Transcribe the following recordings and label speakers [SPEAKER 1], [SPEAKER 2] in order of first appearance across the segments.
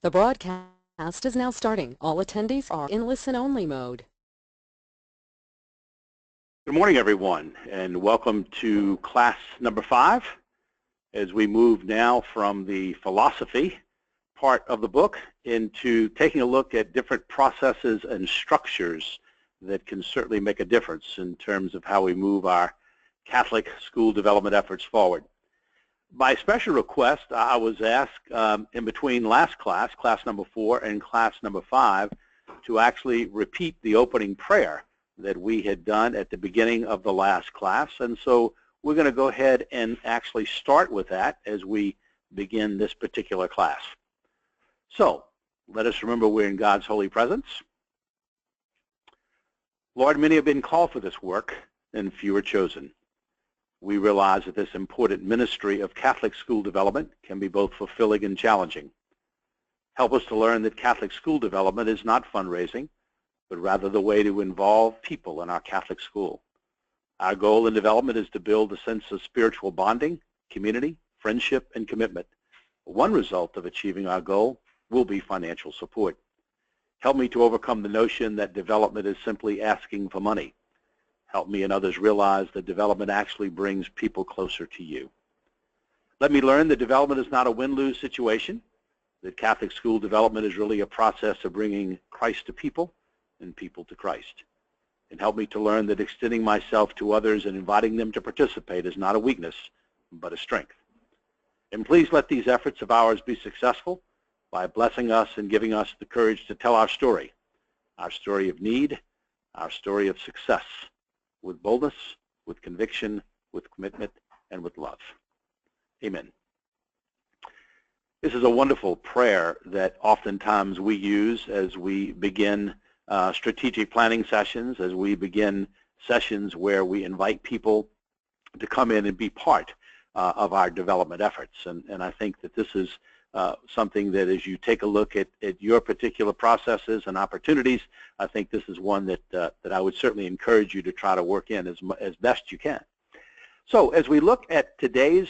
[SPEAKER 1] The broadcast is now starting. All attendees are in listen-only mode.
[SPEAKER 2] Good morning, everyone, and welcome to class number 5 as we move now from the philosophy part of the book into taking a look at different processes and structures that can certainly make a difference in terms of how we move our Catholic school development efforts forward. By special request, I was asked in between last class, class number 4, and class number 5, to actually repeat the opening prayer that we had done at the beginning of the last class. And so we're going to go ahead and actually start with that as we begin this particular class. So let us remember we're in God's holy presence. Lord, many have been called for this work, and few are chosen. We realize that this important ministry of Catholic school development can be both fulfilling and challenging. Help us to learn that Catholic school development is not fundraising, but rather the way to involve people in our Catholic school. Our goal in development is to build a sense of spiritual bonding, community, friendship, and commitment. One result of achieving our goal will be financial support. Help me to overcome the notion that development is simply asking for money. Help me and others realize that development actually brings people closer to you. Let me learn that development is not a win-lose situation, that Catholic school development is really a process of bringing Christ to people and people to Christ. And help me to learn that extending myself to others and inviting them to participate is not a weakness, but a strength. And please let these efforts of ours be successful by blessing us and giving us the courage to tell our story of need, our story of success, with boldness, with conviction, with commitment, and with love. Amen. This is a wonderful prayer that oftentimes we use as we begin strategic planning sessions, as we begin sessions where we invite people to come in and be part of our development efforts. And I think that this is something that as you take a look at your particular processes and opportunities, I think this is one that I would certainly encourage you to try to work in as best you can. So as we look at today's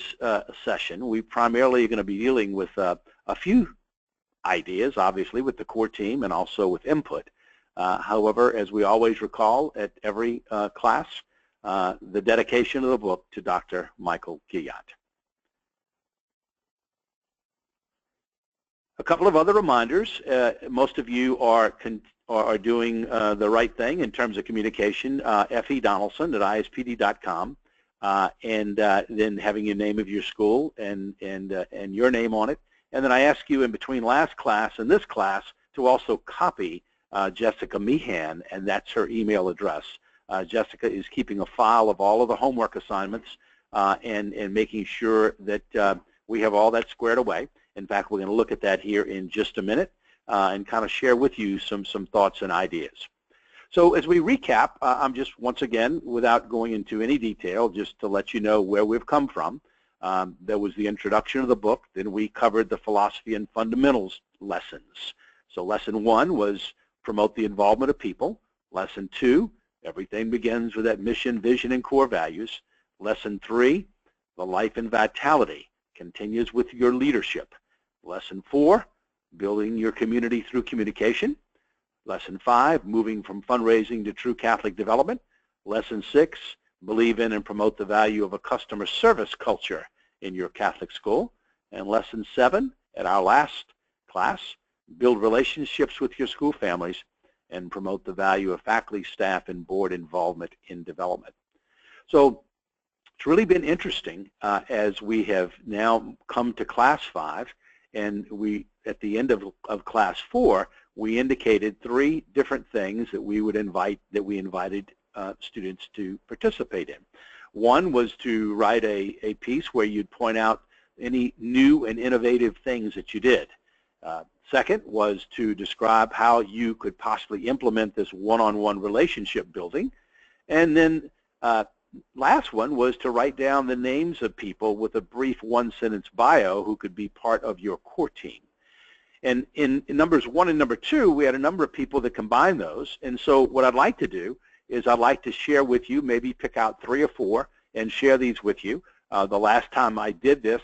[SPEAKER 2] session, we primarily are going to be dealing with a few ideas, obviously, with the core team and also with input. However, as we always recall at every class, the dedication of the book to Dr. Michael Guyot. A couple of other reminders. Most of you are doing the right thing in terms of communication. F.E. Donaldson at ISPD.com, and then having your name of your school and your name on it. And then I ask you in between last class and this class to also copy Jessica Meehan, and that's her email address. Jessica is keeping a file of all of the homework assignments and making sure that we have all that squared away. In fact, we're going to look at that here in just a minute and kind of share with you some thoughts and ideas. So as we recap, I'm just once again, without going into any detail, just to let you know where we've come from. There was the introduction of the book. Then we covered the philosophy and fundamentals lessons. So lesson 1 was promote the involvement of people. Lesson 2, everything begins with that mission, vision, and core values. Lesson 3, the life and vitality continues with your leadership. Lesson 4, building your community through communication. Lesson 5, moving from fundraising to true Catholic development. Lesson 6, believe in and promote the value of a customer service culture in your Catholic school. And lesson 7, at our last class, build relationships with your school families and promote the value of faculty, staff, and board involvement in development. So it's really been interesting as we have now come to class 5, and we, at the end of class 4, we indicated 3 different things that we invited students to participate in. One was to write a piece where you'd point out any new and innovative things that you did. Second was to describe how you could possibly implement this one-on-one relationship building. And then last one was to write down the names of people with a brief 1-sentence bio who could be part of your core team. And in numbers 1 and number 2, we had a number of people that combined those. And so what I'd like to do is I'd like to share with you, maybe pick out 3 or 4 and share these with you. The last time I did this,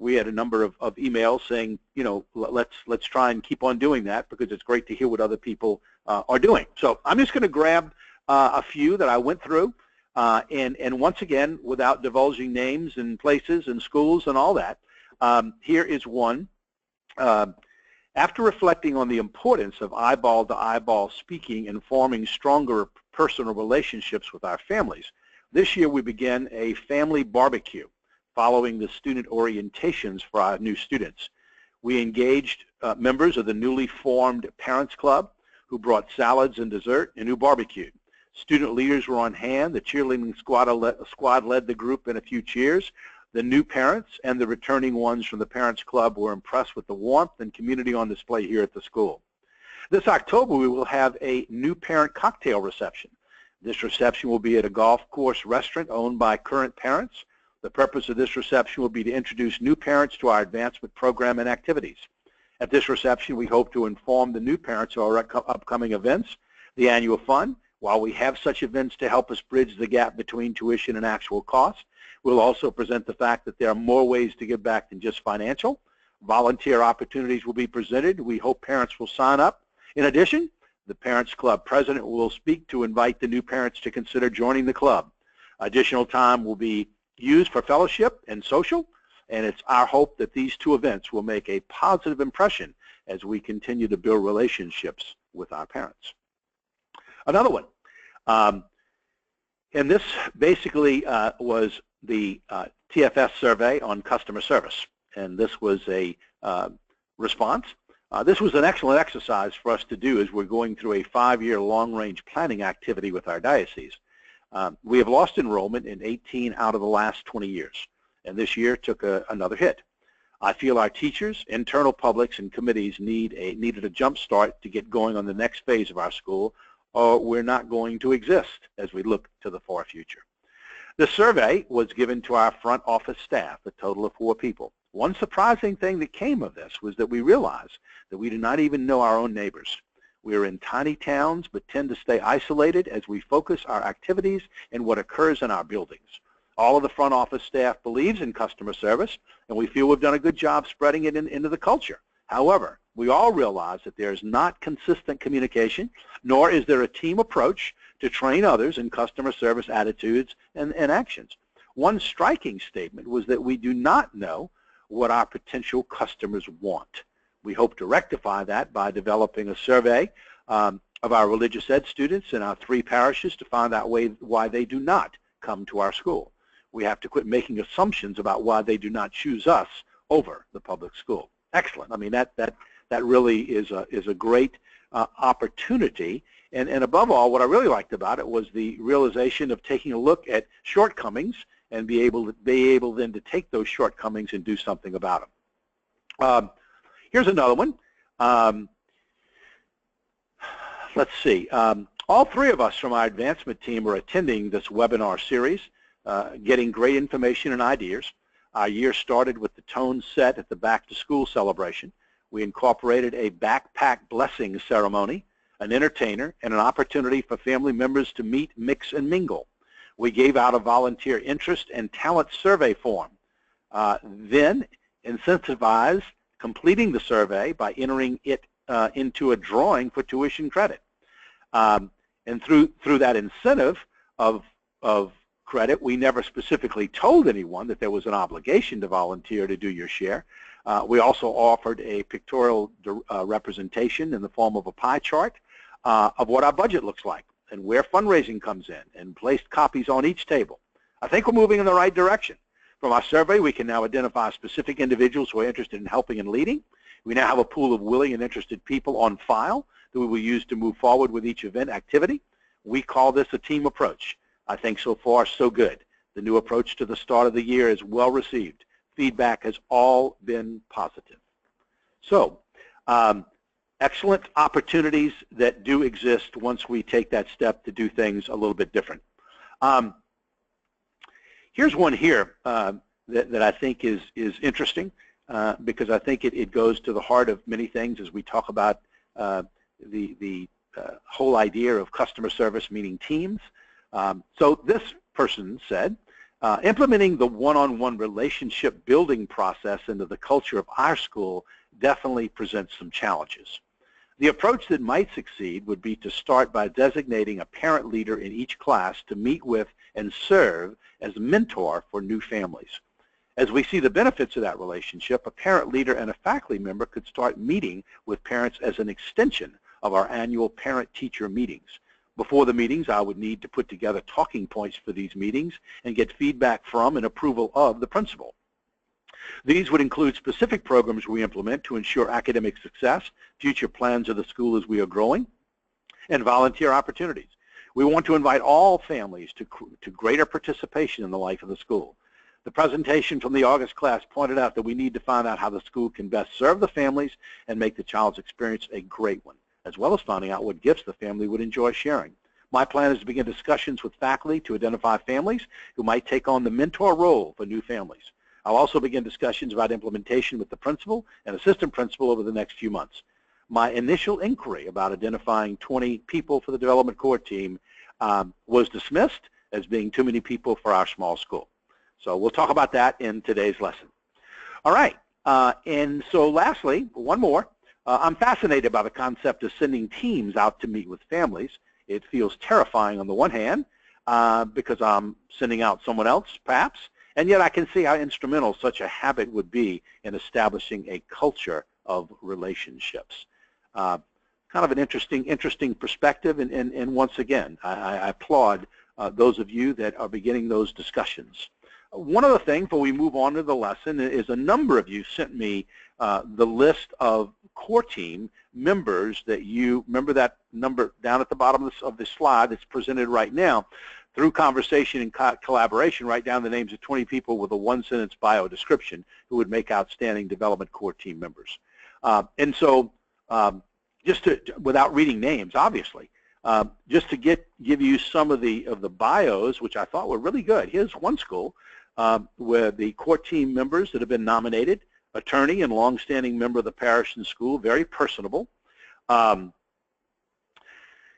[SPEAKER 2] we had a number of emails saying, you know, let's try and keep on doing that because it's great to hear what other people are doing. So I'm just going to grab a few that I went through, and once again, without divulging names and places and schools and all that, here is one. After reflecting on the importance of eyeball-to-eyeball speaking and forming stronger personal relationships with our families, this year we began a family barbecue following the student orientations for our new students. We engaged members of the newly formed Parents Club who brought salads and dessert and who barbecued. Student leaders were on hand. The cheerleading squad led the group in a few cheers. The new parents and the returning ones from the Parents Club were impressed with the warmth and community on display here at the school. This October, we will have a new parent cocktail reception. This reception will be at a golf course restaurant owned by current parents. The purpose of this reception will be to introduce new parents to our advancement program and activities. At this reception, we hope to inform the new parents of our upcoming events, the annual fund. While we have such events to help us bridge the gap between tuition and actual cost, we'll also present the fact that there are more ways to give back than just financial. Volunteer opportunities will be presented. We hope parents will sign up. In addition, the Parents Club president will speak to invite the new parents to consider joining the club. Additional time will be used for fellowship and social, and it's our hope that these two events will make a positive impression as we continue to build relationships with our parents. Another one, and this basically was the TFS survey on customer service, and this was a response. This was an excellent exercise for us to do as we're going through a 5-year long-range planning activity with our diocese. We have lost enrollment in 18 out of the last 20 years, and this year took another hit. I feel our teachers, internal publics, and committees needed a jump start to get going on the next phase of our school, or we're not going to exist as we look to the far future. The survey was given to our front office staff, a total of 4 people. One surprising thing that came of this was that we realized that we do not even know our own neighbors. We are in tiny towns but tend to stay isolated as we focus our activities and what occurs in our buildings. All of the front office staff believes in customer service, and we feel we've done a good job spreading it into the culture. However, we all realize that there is not consistent communication, nor is there a team approach to train others in customer service attitudes and actions. One striking statement was that we do not know what our potential customers want. We hope to rectify that by developing a survey of our religious ed students in our 3 parishes to find out why they do not come to our school. We have to quit making assumptions about why they do not choose us over the public school. Excellent. I mean, that really is a great opportunity. And above all, what I really liked about it was the realization of taking a look at shortcomings and be able then to take those shortcomings and do something about them. Here's another one. Let's see. All 3 of us from our advancement team are attending this webinar series, getting great information and ideas. Our year started with the tone set at the back-to-school celebration. We incorporated a backpack blessing ceremony, an entertainer, and an opportunity for family members to meet, mix, and mingle. We gave out a volunteer interest and talent survey form, then incentivized completing the survey by entering it into a drawing for tuition credit. And through that incentive of credit, we never specifically told anyone that there was an obligation to volunteer to do your share. We also offered a pictorial representation in the form of a pie chart of what our budget looks like and where fundraising comes in, and placed copies on each table. I think we're moving in the right direction. From our survey, we can now identify specific individuals who are interested in helping and leading. We now have a pool of willing and interested people on file that we will use to move forward with each event activity. We call this a team approach. I think so far, so good. The new approach to the start of the year is well received. Feedback has all been positive. So, excellent opportunities that do exist once we take that step to do things a little bit different. Here's one here that I think is interesting because I think it goes to the heart of many things as we talk about the whole idea of customer service, meaning teams. So this person said, Implementing the one-on-one relationship building process into the culture of our school definitely presents some challenges. The approach that might succeed would be to start by designating a parent leader in each class to meet with and serve as a mentor for new families. As we see the benefits of that relationship, a parent leader and a faculty member could start meeting with parents as an extension of our annual parent-teacher meetings. Before the meetings, I would need to put together talking points for these meetings and get feedback from and approval of the principal. These would include specific programs we implement to ensure academic success, future plans of the school as we are growing, and volunteer opportunities. We want to invite all families to greater participation in the life of the school. The presentation from the August class pointed out that we need to find out how the school can best serve the families and make the child's experience a great one, as well as finding out what gifts the family would enjoy sharing. My plan is to begin discussions with faculty to identify families who might take on the mentor role for new families. I'll also begin discussions about implementation with the principal and assistant principal over the next few months. My initial inquiry about identifying 20 people for the development core team was dismissed as being too many people for our small school. So we'll talk about that in today's lesson. All right, and so lastly, one more. I'm fascinated by the concept of sending teams out to meet with families. It feels terrifying on the one hand because I'm sending out someone else, perhaps, and yet I can see how instrumental such a habit would be in establishing a culture of relationships. Kind of an interesting perspective, and once again, I applaud those of you that are beginning those discussions. One other thing before we move on to the lesson is a number of you sent me the list of core team members that you, remember that number down at the bottom of the slide that's presented right now. Through conversation and collaboration, write down the names of 20 people with a one-sentence bio description who would make outstanding development core team members. And so just to, without reading names, obviously, just to give you some of the bios, which I thought were really good. Here's one school where the core team members that have been nominated: attorney and longstanding member of the parish and school, very personable.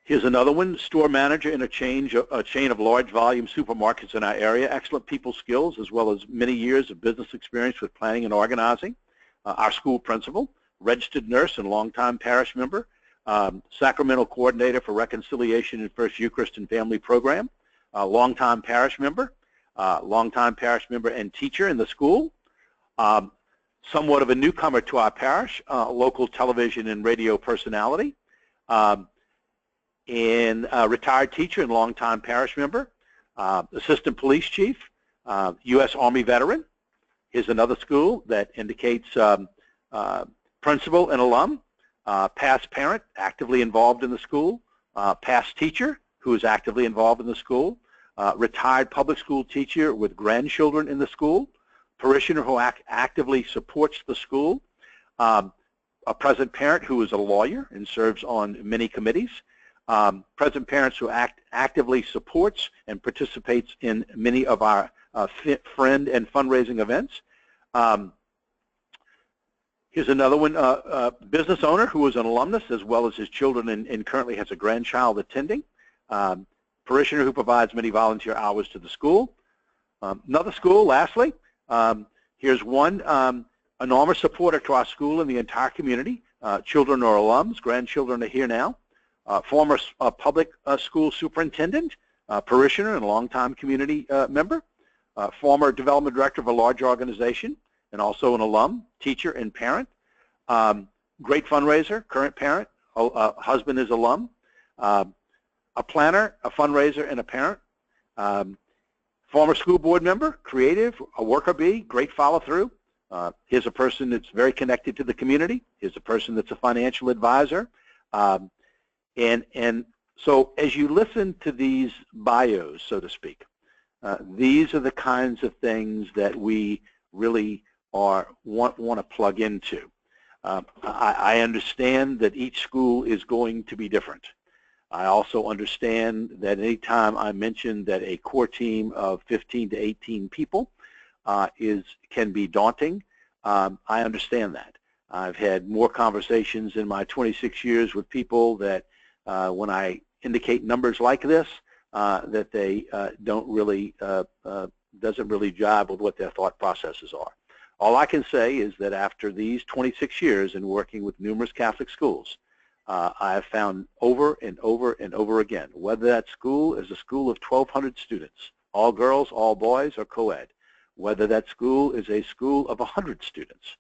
[SPEAKER 2] Here's another one: store manager in a chain of large volume supermarkets in our area, excellent people skills as well as many years of business experience with planning and organizing. Our school principal, registered nurse and longtime parish member, Sacramento coordinator for reconciliation and First Eucharist and Family Program, longtime parish member and teacher in the school, somewhat of a newcomer to our parish, local television and radio personality, and retired teacher and longtime parish member, assistant police chief, U.S. Army veteran. Here's another school that indicates principal and alum, past parent, actively involved in the school, past teacher who is actively involved in the school, retired public school teacher with grandchildren in the school, parishioner who actively supports the school, a present parent who is a lawyer and serves on many committees, present parents who actively supports and participates in many of our friend and fundraising events. Here's another one, business owner who is an alumnus as well as his children and currently has a grandchild attending. Parishioner who provides many volunteer hours to the school. Another school, lastly, here's one, enormous supporter to our school and the entire community. Children are alums, grandchildren are here now. Former public school superintendent, parishioner and longtime community member. Former development director of a large organization and also an alum, teacher and parent. Great fundraiser, current parent, husband is alum. A planner, a fundraiser, and a parent. Former school board member, creative, a worker bee, great follow through. Here's a person that's very connected to the community. Here's a person that's a financial advisor. And so as you listen to these bios, so to speak, these are the kinds of things that we really want to plug into. I understand that each school is going to be different. I also understand that any time I mention that a core team of 15 to 18 people can be daunting, I understand that. I've had more conversations in my 26 years with people that when I indicate numbers like this, that they don't really doesn't really jive with what their thought processes are. All I can say is that after these 26 years in working with numerous Catholic schools, I have found over and over and over again, whether that school is a school of 1,200 students, all girls, all boys, or co-ed, whether that school is a school of 100 students,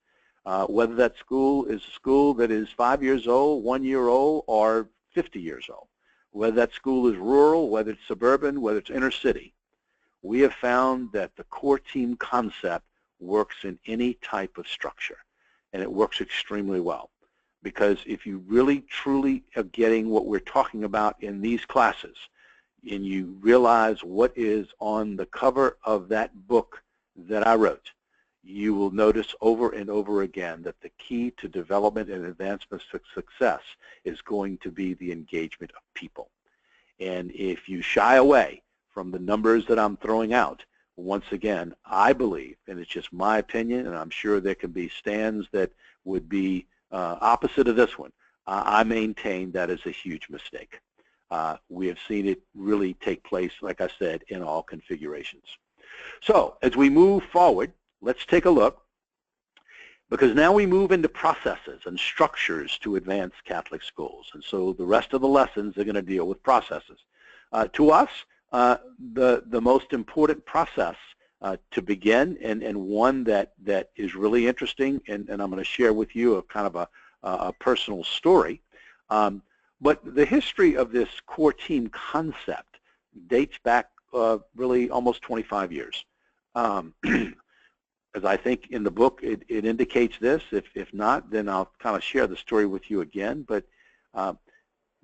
[SPEAKER 2] whether that school is a school that is 5 years old, 1 year old, or 50 years old, whether that school is rural, whether it's suburban, whether it's inner city, we have found that the core team concept works in any type of structure, and it works extremely well. Because if you really truly are getting what we're talking about in these classes, and you realize what is on the cover of that book that I wrote, you will notice over and over again that the key to development and advancement success is going to be the engagement of people. And if you shy away from the numbers that I'm throwing out, once again, I believe, and it's just my opinion, and I'm sure there can be stands that would be opposite of this one, I maintain that is a huge mistake. We have seen it really take place, like I said, in all configurations. So as we move forward, let's take a look, because now we move into processes and structures to advance Catholic schools. And so the rest of the lessons are going to deal with processes. To us, the most important process to begin, and one that is really interesting, and I'm going to share with you a kind of a personal story. But the history of this core team concept dates back really almost 25 years. As I think in the book it indicates this. If not, then I'll kind of share the story with you again. But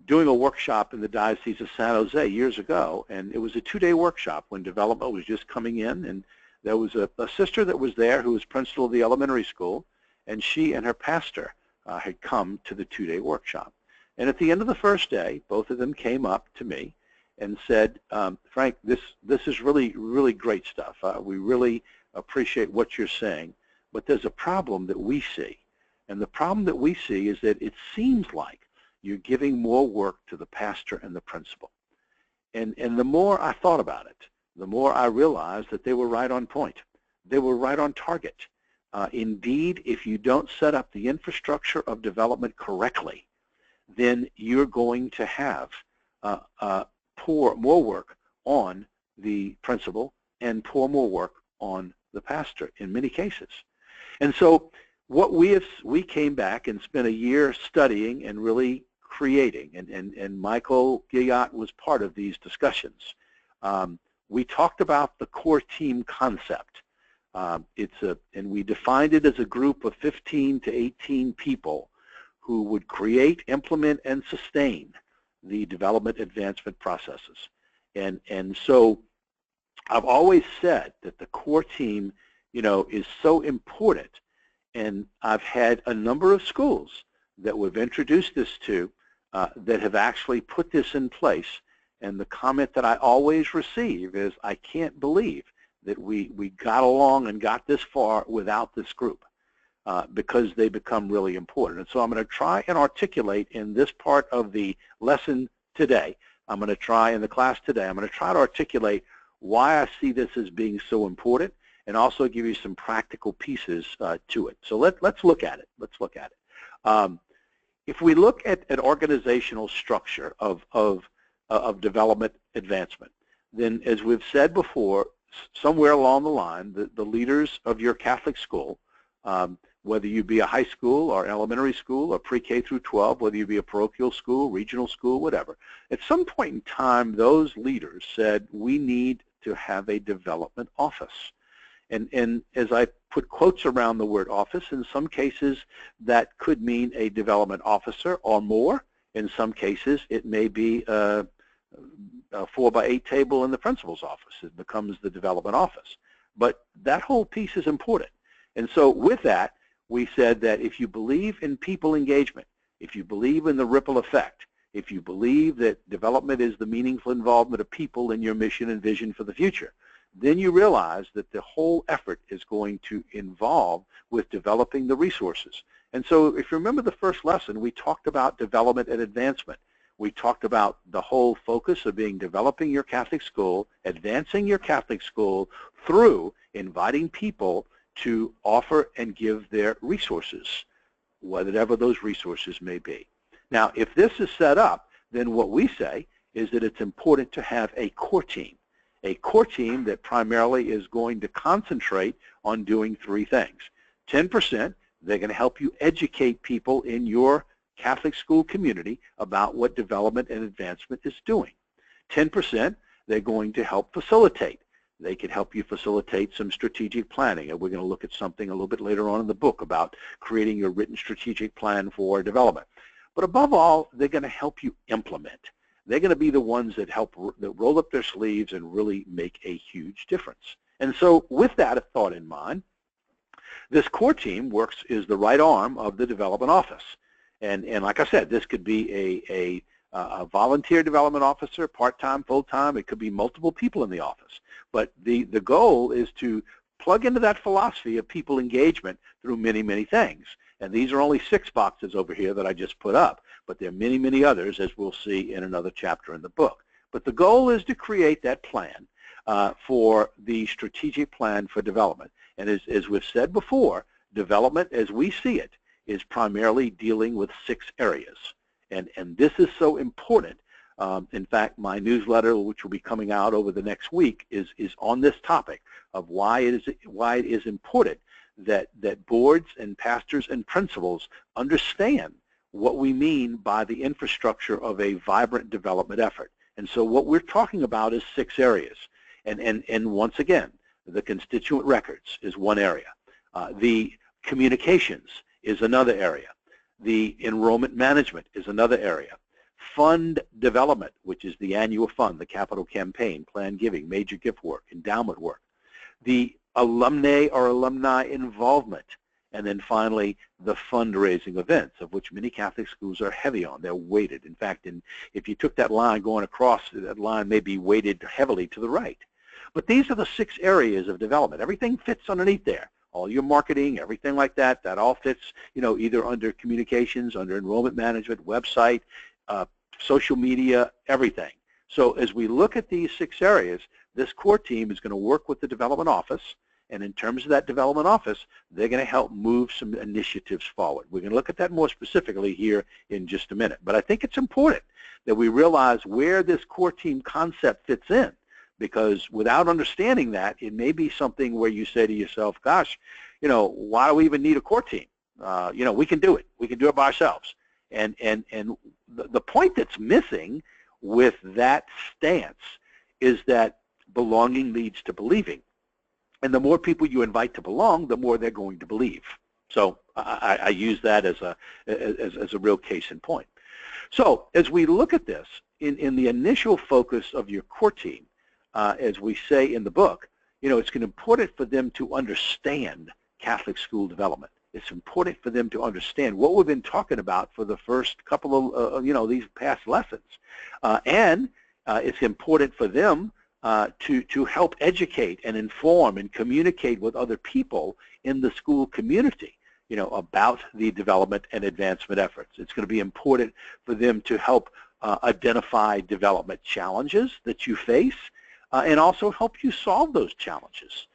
[SPEAKER 2] doing a workshop in the Diocese of San Jose years ago, and it was a 2-day workshop when development was just coming in, and there was a sister that was there who was principal of the elementary school, and she and her pastor had come to the 2-day workshop. And at the end of the first day, both of them came up to me and said, Frank, this is really, really great stuff. We really appreciate what you're saying, but there's a problem that we see. And the problem that we see is that it seems like you're giving more work to the pastor and the principal. And the more I thought about it, the more I realized that they were right on point. They were right on target. Indeed, if you don't set up the infrastructure of development correctly, then you're going to have pour more work on the principal and pour more work on the pastor in many cases. And so what we came back and spent a year studying and really creating, and Michael Gilliot was part of these discussions. We talked about the core team concept. And we defined it as a group of 15 to 18 people who would create, implement, and sustain the development advancement processes. And so I've always said that the core team, is so important. And I've had a number of schools that we've introduced this to that have actually put this in place. And the comment that I always receive is, I can't believe that we got along and got this far without this group, because they become really important. And so I'm going to try and articulate in this part of the lesson today, I'm going to try in the class today, I'm going to try to articulate why I see this as being so important, and also give you some practical pieces to it. So let's look at it. Let's look at it. If we look at an organizational structure of development advancement, then as we've said before, somewhere along the line, the leaders of your Catholic school, whether you be a high school or elementary school or pre-K through 12, whether you be a parochial school, regional school, whatever, at some point in time, those leaders said, we need to have a development office. And as I put quotes around the word office, in some cases that could mean a development officer or more. In some cases it may be a 4x8 table in the principal's office. It becomes the development office. But that whole piece is important. And so with that, we said that if you believe in people engagement, if you believe in the ripple effect, if you believe that development is the meaningful involvement of people in your mission and vision for the future, then you realize that the whole effort is going to involve with developing the resources. And so if you remember the first lesson, we talked about development and advancement. we talked about the whole focus of being developing your Catholic school, advancing your Catholic school through inviting people to offer and give their resources, whatever those resources may be. Now, if this is set up, then what we say is that it's important to have a core team that primarily is going to concentrate on doing three things. 10%, they're going to help you educate people in your Catholic school community about what development and advancement is doing. 10%, they're going to help facilitate. They can help you facilitate some strategic planning, and we're going to look at something a little bit later on in the book about creating a written strategic plan for development. But above all, they're going to help you implement. They're going to be the ones that that roll up their sleeves and really make a huge difference. And so with that thought in mind, this core team is the right arm of the development office. And like I said, this could be a volunteer development officer, part-time, full-time. It could be multiple people in the office. But the goal is to plug into that philosophy of people engagement through many, many things. And these are only 6 boxes over here that I just put up, but there are many, many others, as we'll see in another chapter in the book. But the goal is to create that plan for the strategic plan for development. And as we've said before, development, as we see it, is primarily dealing with 6 areas. And this is so important. In fact, my newsletter, which will be coming out over the next week, is on this topic of why it is important that boards and pastors and principals understand what we mean by the infrastructure of a vibrant development effort. And so what we're talking about is 6 areas. And once again, the constituent records is one area. The communications is another area. The enrollment management is another area. Fund development, which is the annual fund, the capital campaign, planned giving, major gift work, endowment work. The alumni or alumni involvement, and then finally the fundraising events, of which many Catholic schools are heavy on. They're weighted. In fact, if you took that line going across, that line may be weighted heavily to the right. But these are the 6 areas of development. Everything fits underneath there. All your marketing, everything like that, that all fits, either under communications, under enrollment management, website, social media, everything. So as we look at these 6 areas, this core team is going to work with the development office, and in terms of that development office, they're going to help move some initiatives forward. We're going to look at that more specifically here in just a minute. But I think it's important that we realize where this core team concept fits in, because without understanding that, it may be something where you say to yourself, gosh, why do we even need a core team? We can do it. We can do it by ourselves. And the point that's missing with that stance is that belonging leads to believing. And the more people you invite to belong, the more they're going to believe. So I use that as a real case in point. So as we look at this, in the initial focus of your core team, as we say in the book, it's important for them to understand Catholic school development. It's important for them to understand what we've been talking about for the first couple of, these past lessons. And it's important for them to help educate and inform and communicate with other people in the school community, about the development and advancement efforts. It's going to be important for them to help identify development challenges that you face, and also help you solve those challenges.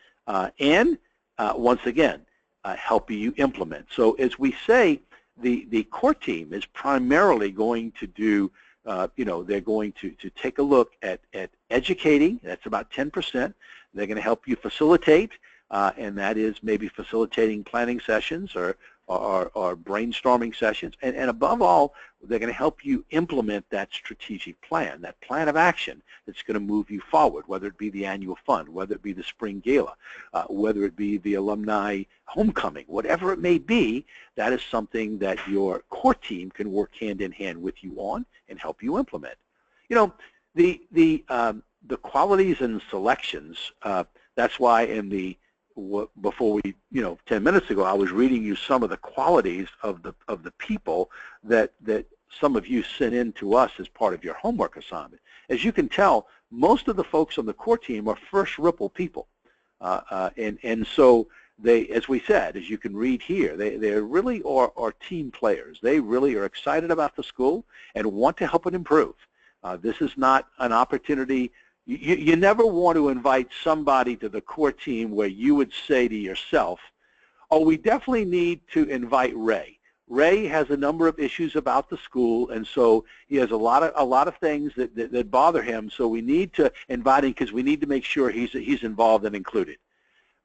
[SPEAKER 2] And once again, help you implement. So as we say, the core team is primarily going to do, they're going to take a look at educating. That's about 10%. They're going to help you facilitate, and that is maybe facilitating planning sessions or brainstorming sessions. And above all, they're going to help you implement that strategic plan, that plan of action that's going to move you forward, whether it be the annual fund, whether it be the spring gala, whether it be the alumni homecoming, whatever it may be. That is something that your core team can work hand in hand with you on and help you implement. The qualities and selections, that's why before we, 10 minutes ago, I was reading you some of the qualities of the people that some of you sent in to us as part of your homework assignment. As you can tell, most of the folks on the core team are first ripple people. And so They, as we said, as you can read here, they really are team players. They really are excited about the school and want to help it improve. This is not an opportunity. You never want to invite somebody to the core team where you would say to yourself, oh, we definitely need to invite Ray. Ray has a number of issues about the school, and so he has a lot of things that bother him, so we need to invite him because we need to make sure he's involved and included.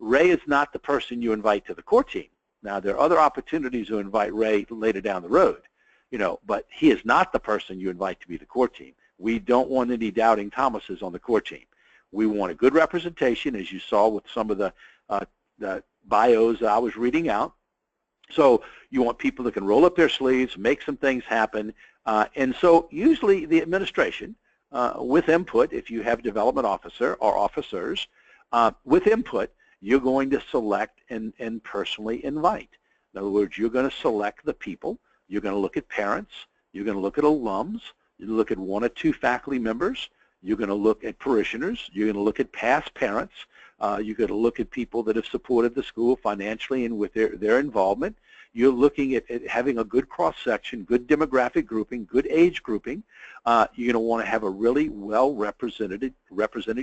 [SPEAKER 2] Ray is not the person you invite to the core team. Now, there are other opportunities to invite Ray later down the road, but he is not the person you invite to be the core team. We don't want any doubting Thomases on the core team. We want a good representation, as you saw with some of the bios that I was reading out. So you want people that can roll up their sleeves, make some things happen, and so usually the administration, with input, if you have a development officer or officers, with input, you're going to select and personally invite. In other words, you're going to select the people, you're going to look at parents, you're going to look at alums, you look at 1 or 2 faculty members, you're going to look at parishioners, you're going to look at past parents, you're going to look at people that have supported the school financially and with their involvement. You're looking at having a good cross-section, good demographic grouping, good age grouping. You're going to want to have a really well-represented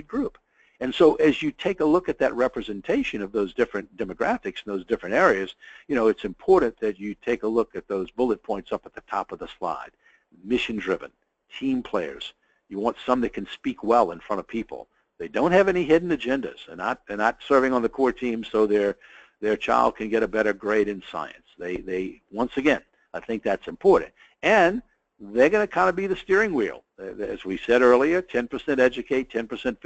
[SPEAKER 2] group. And so as you take a look at that representation of those different demographics in those different areas, it's important that you take a look at those bullet points up at the top of the slide. Mission-driven, team players. You want some that can speak well in front of people. They don't have any hidden agendas. They're not serving on the core team so their child can get a better grade in science. They once again, I think that's important. And they're going to kind of be the steering wheel. As we said earlier, 10% educate, 10%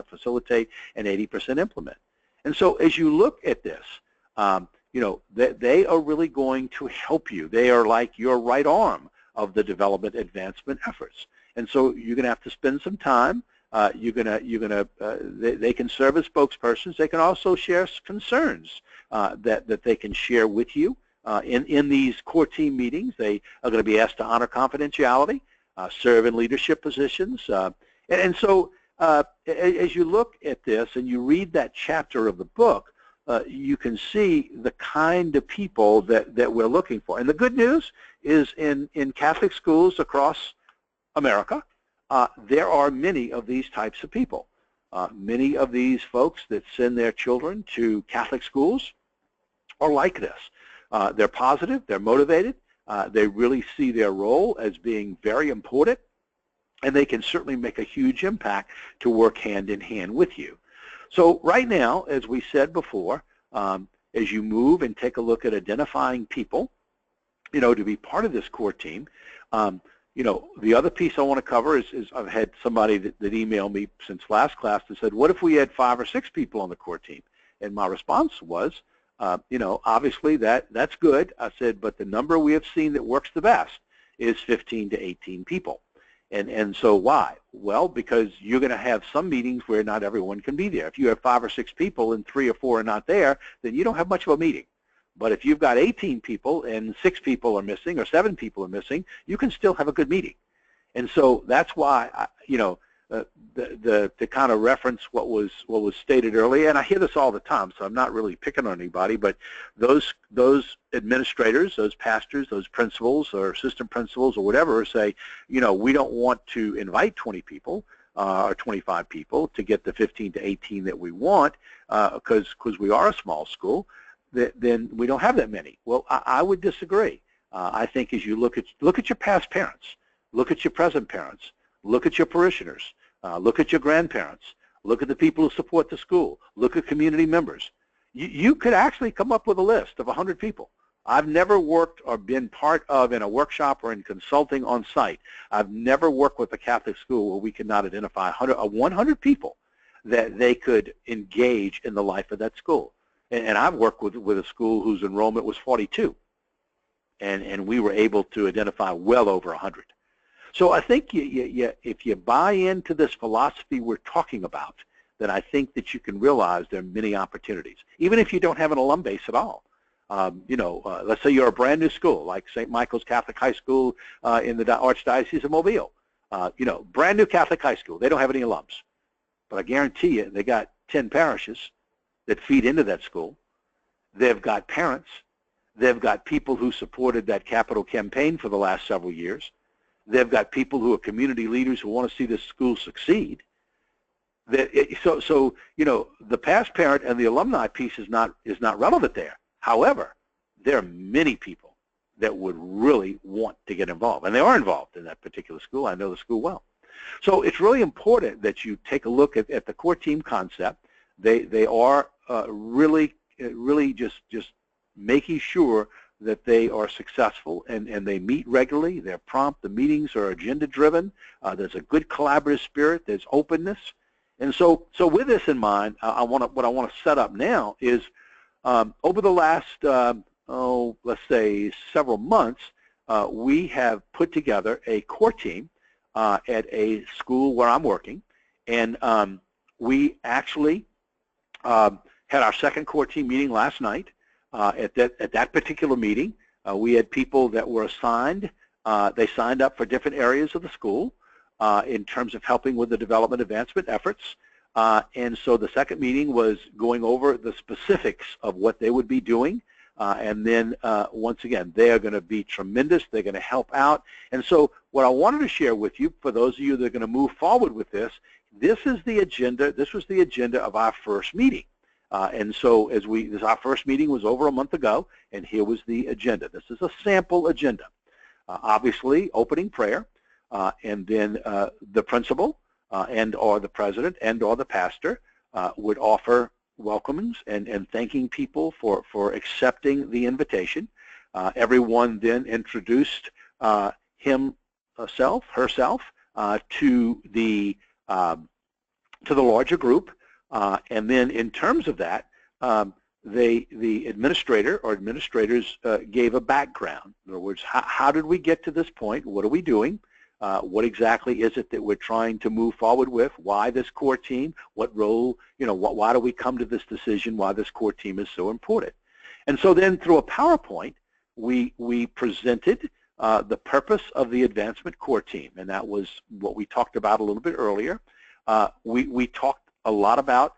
[SPEAKER 2] facilitate, and 80% implement. And so as you look at this, they are really going to help you. They are like your right arm of the development advancement efforts. And so you're going to have to spend some time. They can serve as spokespersons. They can also share concerns that they can share with you in these core team meetings. They are going to be asked to honor confidentiality, serve in leadership positions. And so as you look at this and you read that chapter of the book, you can see the kind of people that we're looking for. And the good news is in Catholic schools across America, there are many of these types of people. Many of these folks that send their children to Catholic schools are like this. They're positive, they're motivated, they really see their role as being very important, and they can certainly make a huge impact to work hand in hand with you. So right now, as we said before, as you move and take a look at identifying people, to be part of this core team, the other piece I want to cover is I've had somebody that emailed me since last class that said, what if we had 5 or 6 people on the core team? And my response was, obviously that's good. I said, but the number we have seen that works the best is 15 to 18 people. And so why? Well, because you're going to have some meetings where not everyone can be there. If you have 5 or 6 people and 3 or 4 are not there, then you don't have much of a meeting. But if you've got 18 people and 6 people are missing or 7 people are missing, you can still have a good meeting. And so that's why, to kind of reference what was stated earlier, and I hear this all the time, so I'm not really picking on anybody, but those administrators, those pastors, those principals or assistant principals or whatever say, we don't want to invite 20 people or 25 people to get the 15 to 18 that we want because we are a small school. Then we don't have that many. Well, I would disagree. I think as you look at your past parents, look at your present parents, look at your parishioners, look at your grandparents, look at the people who support the school, look at community members. You could actually come up with a list of 100 people. I've never worked or been part of in a workshop or in consulting on site. I've never worked with a Catholic school where we could not identify 100 people that they could engage in the life of that school. And I've worked with a school whose enrollment was 42, and we were able to identify well over 100. So I think if you buy into this philosophy we're talking about, then I think that you can realize there are many opportunities, even if you don't have an alum base at all. Let's say you're a brand new school, like St. Michael's Catholic High School in the Archdiocese of Mobile. Brand new Catholic high school. They don't have any alums. But I guarantee you they got 10 parishes that feed into that school. They've got parents. They've got people who supported that capital campaign for the last several years. They've got people who are community leaders who want to see this school succeed. So you know, the past parent and the alumni piece is not relevant there. However, there are many people that would really want to get involved, and they are involved in that particular school. I know the school well. So it's really important that you take a look at the core team concept. They are really just making sure that they are successful, and they meet regularly. They're prompt. The meetings are agenda driven. There's a good collaborative spirit. There's openness. And so with this in mind, what I want to set up now is over the last, let's say several months, we have put together a core team at a school where I'm working, and we actually had our second core team meeting last night. At that particular meeting, we had people that were assigned. They signed up for different areas of the school in terms of helping with the development advancement efforts. And so the second meeting was going over the specifics of what they would be doing. And then, once again, they are going to be tremendous. They're going to help out. And so what I wanted to share with you, for those of you that are going to move forward with this is the agenda. This was the agenda of our first meeting. And so our first meeting was over a month ago, and here was the agenda. This is a sample agenda. Obviously, opening prayer, and then the principal and or the president and or the pastor would offer welcomings and thanking people for accepting the invitation. Everyone then introduced herself to the larger group, and then in terms of that, the administrator or administrators gave a background. In other words, how did we get to this point? What are we doing? What exactly is it that we're trying to move forward with? Why this core team? What role, why do we come to this decision? Why this core team is so important? And so then through a PowerPoint, we presented the purpose of the advancement core team, and that was what we talked about a little bit earlier. We talked a lot about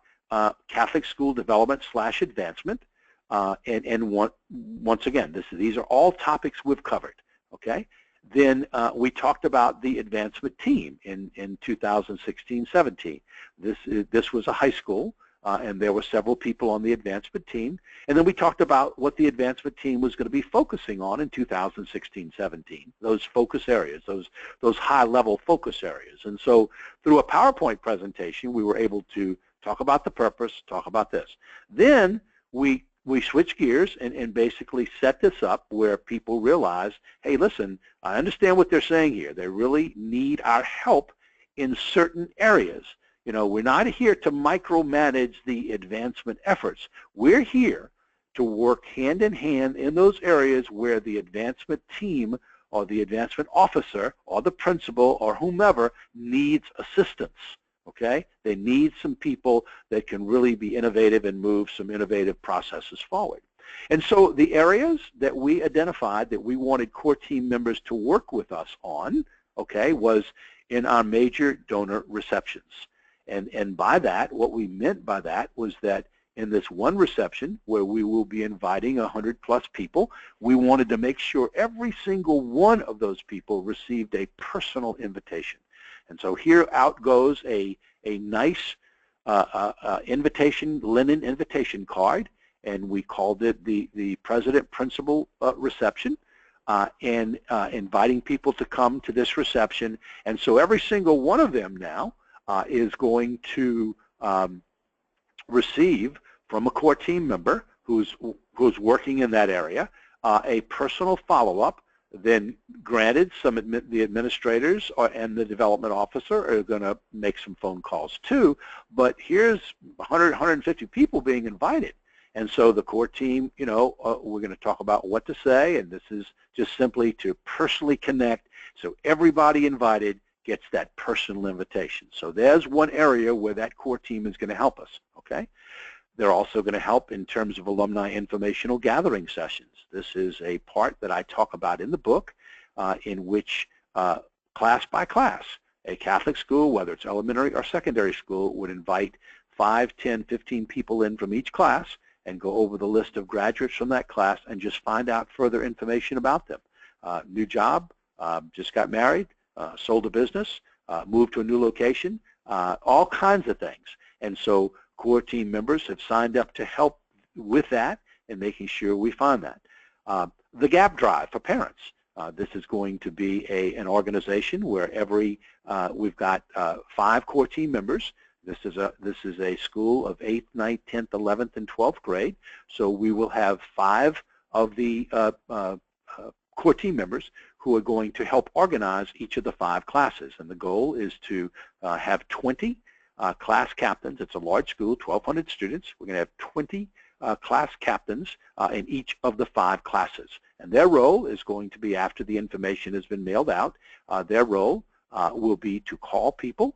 [SPEAKER 2] Catholic school development / advancement, and once again, these are all topics we've covered, okay? Then we talked about the advancement team in 2016-17. This was a high school, and there were several people on the advancement team. And then we talked about what the advancement team was going to be focusing on in 2016-17, those focus areas, those high-level focus areas. And so through a PowerPoint presentation, we were able to talk about the purpose, talk about this. Then we switched gears and basically set this up where people realize, hey, listen, I understand what they're saying here. They really need our help in certain areas. We're not here to micromanage the advancement efforts. We're here to work hand in hand in those areas where the advancement team or the advancement officer or the principal or whomever needs assistance. Okay? They need some people that can really be innovative and move some innovative processes forward. And so the areas that we identified that we wanted core team members to work with us on, okay, was in our major donor receptions. And by that, what we meant by that was that in this one reception where we will be inviting 100+ people, we wanted to make sure every single one of those people received a personal invitation. And so here out goes a nice invitation, linen invitation card, and we called it the President Principal reception, and inviting people to come to this reception. And so every single one of them now is going to receive from a core team member who's working in that area a personal follow-up. Then granted, the administrators and the development officer are going to make some phone calls too, but here's 100, 150 people being invited. And so the core team, we're going to talk about what to say, and this is just simply to personally connect so everybody invited gets that personal invitation. So there's one area where that core team is going to help us, okay? They're also going to help in terms of alumni informational gathering sessions. This is a part that I talk about in the book in which class by class, a Catholic school, whether it's elementary or secondary school, would invite 5, 10, 15 people in from each class, and go over the list of graduates from that class and just find out further information about them. New job, just got married, sold a business, moved to a new location, all kinds of things. And so core team members have signed up to help with that and making sure we find that. The Gap Drive for parents. This is going to be an organization where we've got 5 core team members. This is a school of 8th, 9th, 10th, 11th, and 12th grade. So we will have 5 of the core team members who are going to help organize each of the 5 classes. And the goal is to have 20 class captains. It's a large school, 1,200 students. We're going to have 20 class captains in each of the 5 classes. And their role is going to be, after the information has been mailed out, their role will be to call people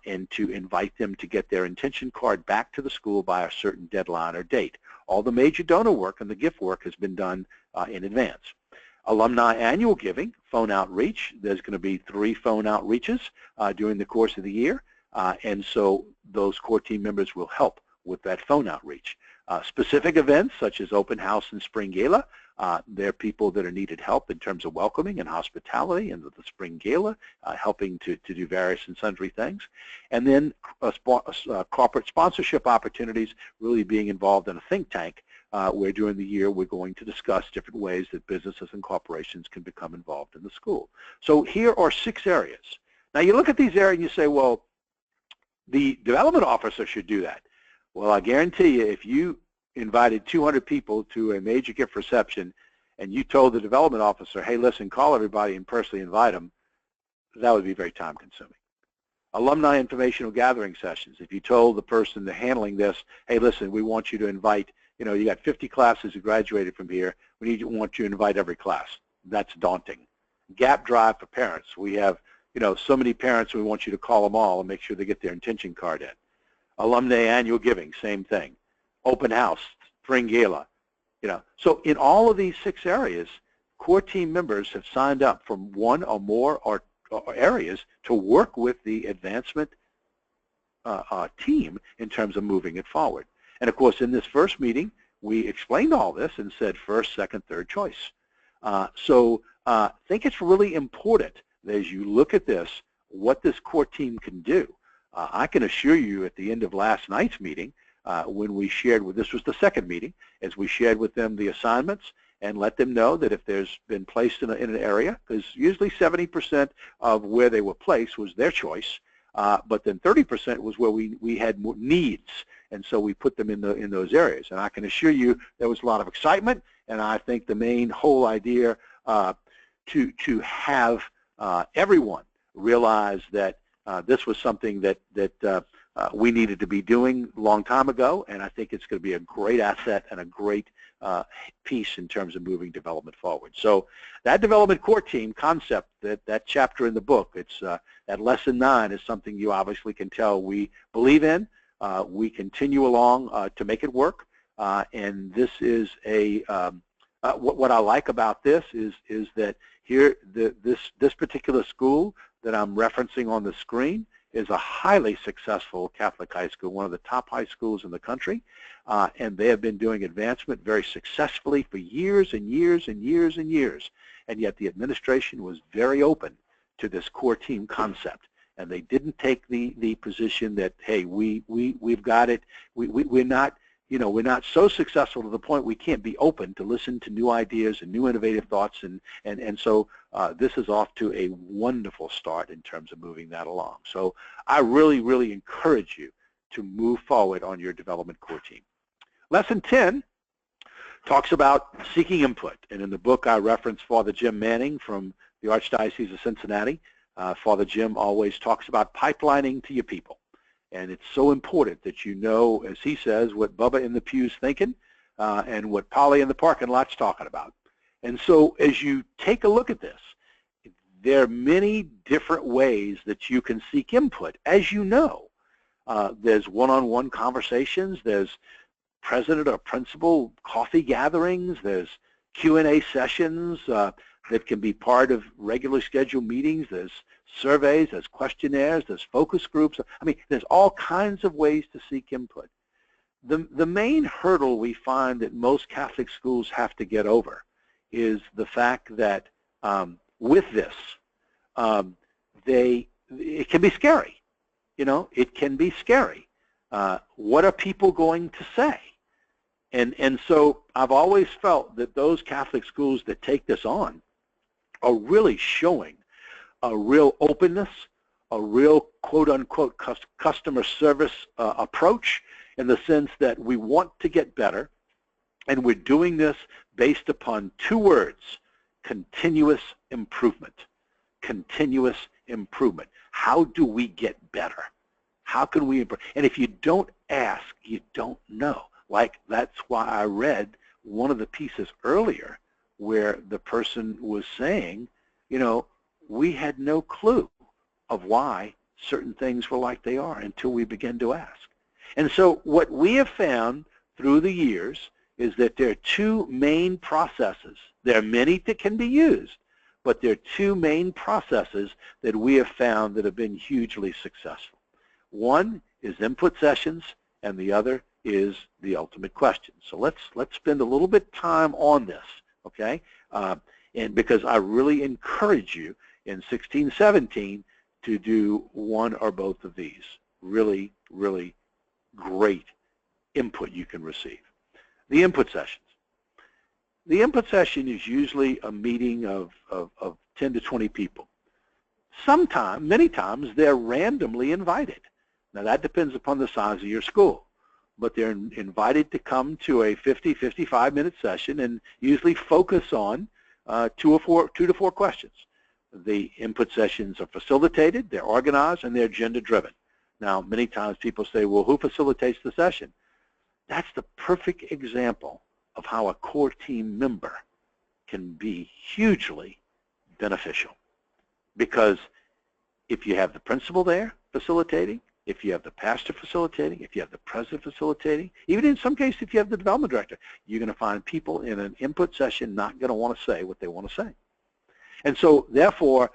[SPEAKER 2] and to invite them to get their intention card back to the school by a certain deadline or date. All the major donor work and the gift work has been done in advance. Alumni annual giving, phone outreach. There's going to be 3 phone outreaches during the course of the year, and so those core team members will help with that phone outreach. Specific events such as open house and spring gala, they're people that are needed help in terms of welcoming and hospitality, and the spring gala helping to do various and sundry things. And then corporate sponsorship opportunities, really being involved in a think tank where during the year we're going to discuss different ways that businesses and corporations can become involved in the school. So here are 6 areas. Now you look at these areas and you say, well, the development officer should do that. Well, I guarantee you, if you invited 200 people to a major gift reception and you told the development officer, hey, listen, call everybody and personally invite them, that would be very time consuming. Alumni informational gathering sessions. If you told the person handling this, hey, listen, we want you to invite, you got 50 classes who graduated from here. We want you to invite every class. That's daunting. Gap Drive for parents. We have, so many parents, we want you to call them all and make sure they get their intention card in. Alumni annual giving, same thing. Open house, spring gala. So in all of these 6 areas, core team members have signed up from 1 or more or areas to work with the advancement team in terms of moving it forward. And of course, in this first meeting, we explained all this and said first, second, third choice. So I think it's really important that as you look at this, what this core team can do. I can assure you at the end of last night's meeting, when we shared this was the second meeting, as we shared with them the assignments and let them know that if there's been placed in an area, because usually 70% of where they were placed was their choice, but then 30% was where we had more needs, and so we put them in those areas. And I can assure you there was a lot of excitement, and I think the whole idea to have everyone realize that this was something that we needed to be doing a long time ago, and I think it's going to be a great asset and a great piece in terms of moving development forward. So that development core team concept, that chapter in the book, it's that lesson 9 is something you obviously can tell we believe in. We continue along to make it work, and this is what I like about this is that here this particular school that I'm referencing on the screen is a highly successful Catholic high school, one of the top high schools in the country, and they have been doing advancement very successfully for years and years and years and years, and yet the administration was very open to this core team concept, and they didn't take the position that, hey, we've got it, we're not, we're not so successful to the point we can't be open to listen to new ideas and new innovative thoughts, and so this is off to a wonderful start in terms of moving that along. So I really, really encourage you to move forward on your development core team. Lesson 10 talks about seeking input, and in the book I reference Father Jim Manning from the Archdiocese of Cincinnati. Father Jim always talks about pipelining to your people. And it's so important that you know, as he says, what Bubba in the pew's thinking and what Polly in the parking lot's talking about. And so as you take a look at this, there are many different ways that you can seek input. As you know, there's one-on-one conversations, there's president or principal coffee gatherings, there's Q&A sessions that can be part of regularly scheduled meetings, there's surveys, there's questionnaires, there's focus groups. I mean, there's all kinds of ways to seek input. the main hurdle we find that most Catholic schools have to get over is the fact that with this, it can be scary. You know, it can be scary. What are people going to say? And so I've always felt that those Catholic schools that take this on are really showing a real openness, a real quote-unquote customer service approach, in the sense that we want to get better, and we're doing this based upon two words: continuous improvement. Continuous improvement. How do we get better? How can we improve? And if you don't ask, you don't know. Like, that's why I read one of the pieces earlier where the person was saying, you know, we had no clue of why certain things were like they are until we began to ask. And so what we have found through the years is that there are two main processes. There are many that can be used, but there are two main processes that we have found that have been hugely successful. One is input sessions, and the other is the ultimate question. So let's spend a little bit of time on this, okay? And because I really encourage you in 16-17 to do one or both of these. Really, really great input you can receive. The input sessions. The input session is usually a meeting of 10 to 20 people. Sometimes, many times, they're randomly invited. Now, that depends upon the size of your school. But they're invited to come to a 50, 55-minute session and usually focus on 2 to 4 questions. The input sessions are facilitated, they're organized, and they're agenda-driven. Now, many times people say, well, who facilitates the session? That's the perfect example of how a core team member can be hugely beneficial. Because if you have the principal there facilitating, if you have the pastor facilitating, if you have the president facilitating, even in some cases if you have the development director, you're going to find people in an input session not going to want to say what they want to say. And so, therefore,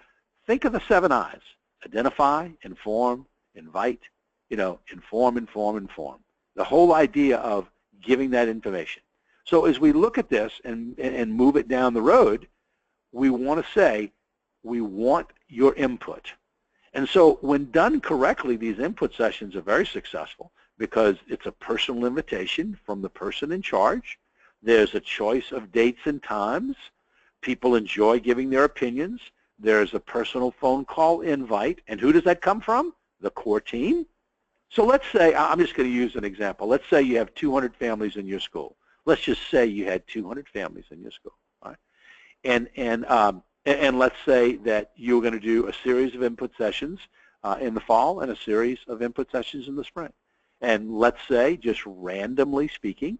[SPEAKER 2] think of the 7 I's. Identify, inform, invite, inform, inform, inform. The whole idea of giving that information. So as we look at this and move it down the road, we want to say, we want your input. And so when done correctly, these input sessions are very successful because it's a personal invitation from the person in charge. There's a choice of dates and times. People enjoy giving their opinions. There's a personal phone call invite. And who does that come from? The core team. So let's say, I'm just going to use an example. Let's say you have 200 families in your school. Let's just say you had 200 families in your school. All right? And let's say that you're going to do a series of input sessions in the fall and a series of input sessions in the spring. And let's say, just randomly speaking,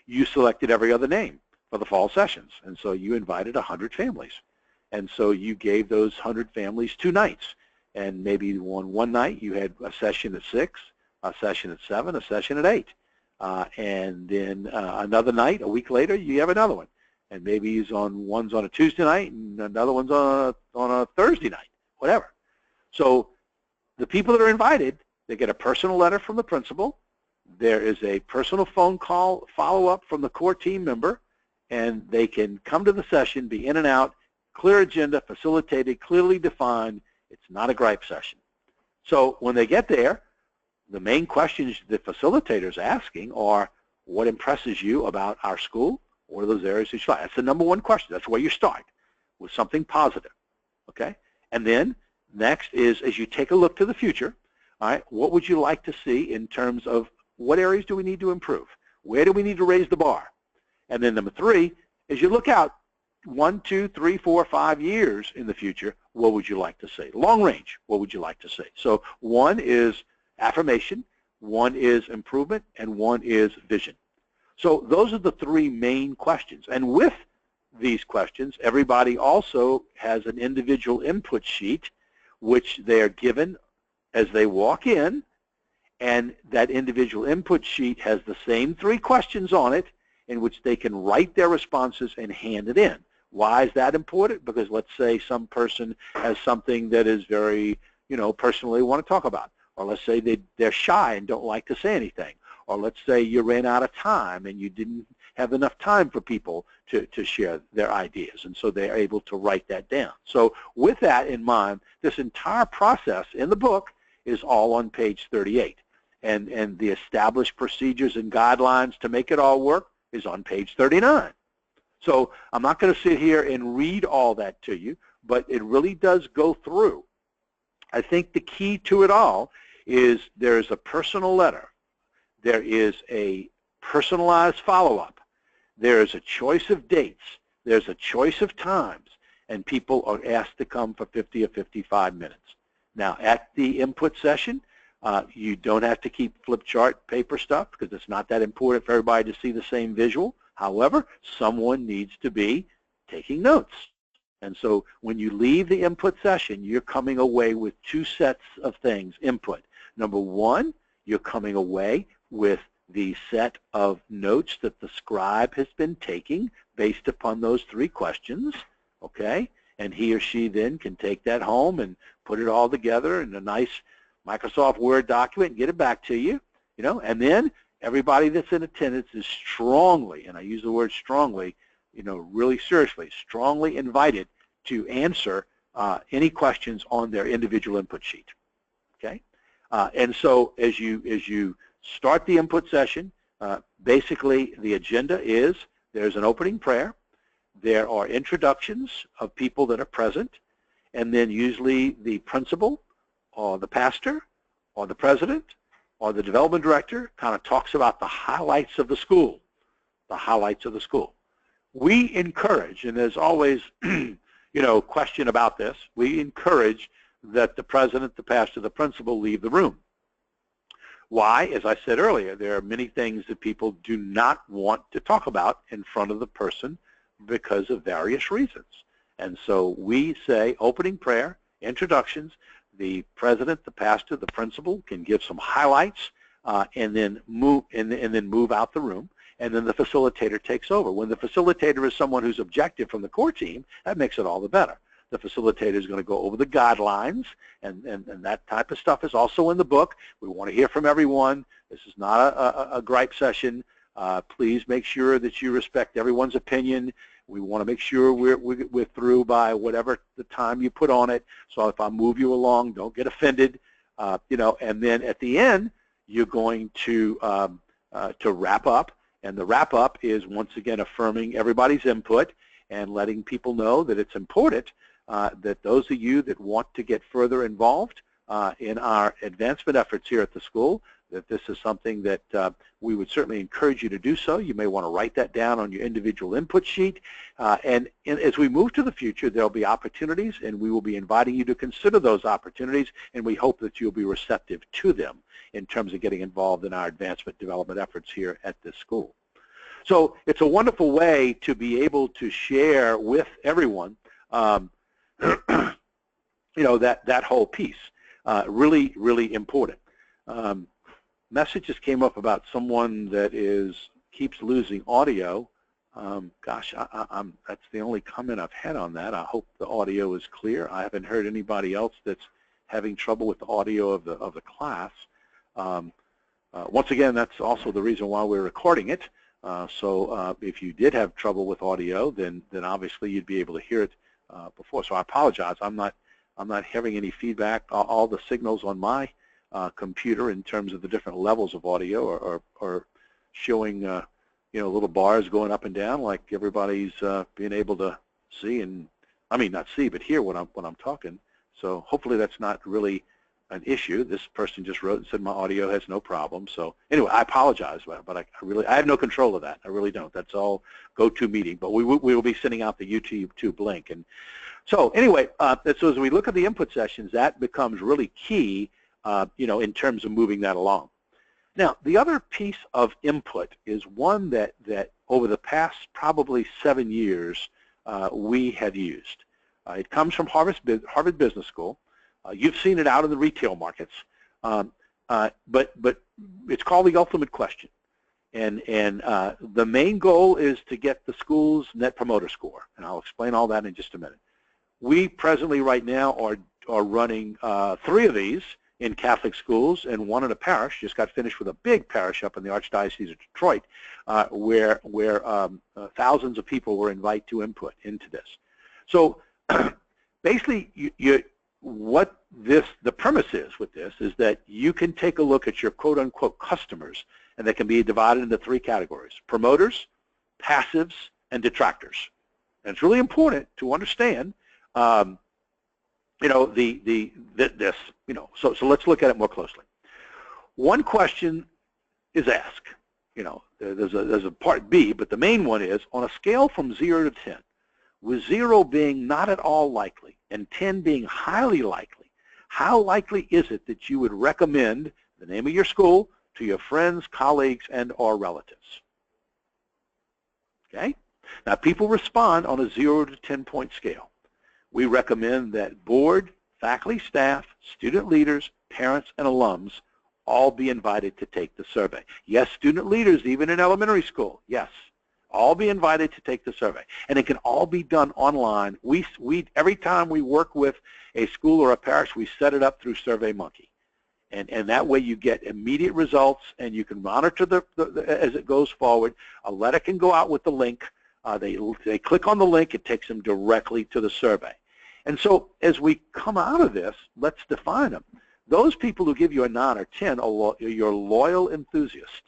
[SPEAKER 2] you selected every other name for the fall sessions. And so you invited 100 families. And so you gave those 100 families 2 nights. And maybe one night you had a session at 6, a session at 7, a session at 8. And then another night, a week later, you have another one. And maybe one's on a Tuesday night and another one's on a Thursday night, whatever. So the people that are invited, they get a personal letter from the principal. There is a personal phone call follow-up from the core team member, and they can come to the session, be in and out, clear agenda, facilitated, clearly defined. It's not a gripe session. So when they get there, the main questions the facilitator's asking are, what impresses you about our school? What are those areas you like? That's the number one question. That's where you start, with something positive, okay? And then next is, as you take a look to the future, all right, what would you like to see in terms of what areas do we need to improve? Where do we need to raise the bar? And then number 3, as you look out 1, 2, 3, 4, 5 years in the future, what would you like to see? Long range, what would you like to see? So 1 is affirmation, 1 is improvement, and 1 is vision. So those are the 3 main questions. And with these questions, everybody also has an individual input sheet which they are given as they walk in, and that individual input sheet has the same 3 questions on it in which they can write their responses and hand it in. Why is that important? Because let's say some person has something that is very, personally want to talk about. Or let's say they're shy and don't like to say anything. or let's say you ran out of time and you didn't have enough time for people to share their ideas, and so they're able to write that down. So with that in mind, this entire process in the book is all on page 38, and the established procedures and guidelines to make it all work is on page 39. So I'm not going to sit here and read all that to you, but it really does go through. I think the key to it all is there is a personal letter, there is a personalized follow-up, there is a choice of dates, there's a choice of times, and people are asked to come for 50 or 55 minutes. Now, at the input session, you don't have to keep flip chart paper stuff because it's not that important for everybody to see the same visual. However, someone needs to be taking notes. And so when you leave the input session, you're coming away with two sets of things, input. Number one, you're coming away with the set of notes that the scribe has been taking based upon those three questions, okay? And he or she then can take that home and put it all together in a nice Microsoft Word document and get it back to you, you know, and then everybody that's in attendance is strongly, and I use the word strongly, you know, really seriously, strongly invited to answer any questions on their individual input sheet, okay? And so as you start the input session, basically the agenda is there's an opening prayer, there are introductions of people that are present, and then usually the principal or the pastor or the president or the development director kind of talks about the highlights of the school, the highlights of the school. We encourage, and there's always, you know, question about this, we encourage that the president, the pastor, the principal leave the room. Why? As I said earlier, there are many things that people do not want to talk about in front of the person because of various reasons. And so we say opening prayer, introductions, the president, the pastor, the principal can give some highlights and then move out the room, and then the facilitator takes over. When the facilitator is someone who's objective from the core team, that makes it all the better. The facilitator is going to go over the guidelines, and that type of stuff is also in the book. We want to hear from everyone. This is not a gripe session. Please make sure that you respect everyone's opinion. We want to make sure we're through by whatever the time you put on it. So if I move you along, don't get offended. You know, and then at the end, you're going to wrap up, and the wrap up is once again affirming everybody's input and letting people know that it's important that those of you that want to get further involved in our advancement efforts here at the school, that this is something that we would certainly encourage you to do so. You may want to write that down on your individual input sheet. And as we move to the future, there'll be opportunities, and we will be inviting you to consider those opportunities, and we hope that you'll be receptive to them in terms of getting involved in our advancement development efforts here at this school. So it's a wonderful way to be able to share with everyone you know, that whole piece. Really, really important. Messages came up about someone that keeps losing audio. Gosh, that's the only comment I've had on that. I hope the audio is clear. I haven't heard anybody else that's having trouble with the audio of the class. Once again, that's also the reason why we're recording it. So if you did have trouble with audio, then obviously you'd be able to hear it before. So I apologize. I'm not having any feedback. All the signals on my computer in terms of the different levels of audio are showing you know, little bars going up and down, like everybody's being able to see, and I mean not see but hear when I'm talking. So hopefully that's not really an issue. This person just wrote and said my audio has no problem. So anyway, I apologize, but I have no control of that. I really don't. That's all GoToMeeting. But we will be sending out the YouTube link. And so anyway, so as we look at the input sessions, that becomes really key, you know, in terms of moving that along. Now, the other piece of input is one that over the past probably 7 years we have used. It comes from Harvard Business School. You've seen it out in the retail markets, but it's called the ultimate question. And the main goal is to get the school's Net Promoter Score, and I'll explain all that in just a minute. We presently right now are running 3 of these in Catholic schools and one in a parish. Just got finished with a big parish up in the Archdiocese of Detroit, where thousands of people were invited to input into this. So basically, the premise is with this is that you can take a look at your quote-unquote customers, and they can be divided into three categories: promoters, passives, and detractors. And it's really important to understand, so let's look at it more closely. One question is asked. There's a part B, but the main one is, on a scale from 0 to 10, with 0 being not at all likely and 10 being highly likely, how likely is it that you would recommend the name of your school to your friends, colleagues, and or relatives? Okay? Now, people respond on a 0 to 10-point scale. We recommend that board, faculty, staff, student leaders, parents, and alums all be invited to take the survey. Yes, student leaders, even in elementary school, yes, all be invited to take the survey. And it can all be done online. Every time we work with a school or a parish, we set it up through SurveyMonkey. And that way you get immediate results, and you can monitor as it goes forward. A letter can go out with the link. They click on the link. It takes them directly to the survey. And so as we come out of this, let's define them. Those people who give you a 9 or 10 are your loyal enthusiasts.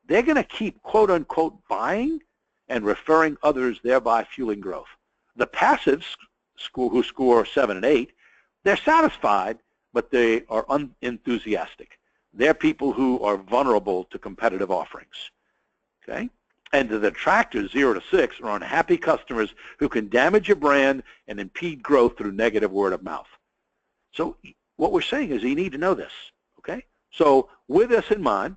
[SPEAKER 2] They're going to keep, quote-unquote, buying and referring others, thereby fueling growth. The passives who score 7 and 8, they're satisfied, but they are unenthusiastic. They're people who are vulnerable to competitive offerings. Okay? And the detractors, 0 to 6, are unhappy customers who can damage your brand and impede growth through negative word of mouth. So what we're saying is you need to know this. Okay? So with this in mind,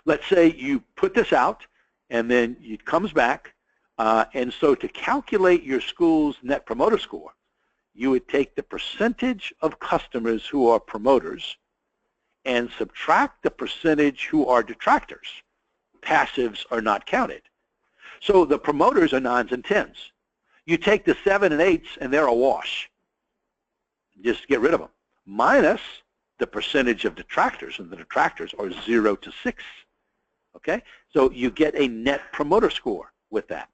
[SPEAKER 2] let's say you put this out, and then it comes back, and so to calculate your school's Net Promoter Score, you would take the percentage of customers who are promoters and subtract the percentage who are detractors. Passives are not counted. So the promoters are 9s and 10s. You take the 7 and 8s, and they're a wash. Just get rid of them. Minus the percentage of detractors, and the detractors are 0 to 6. Okay? So you get a Net Promoter Score with that.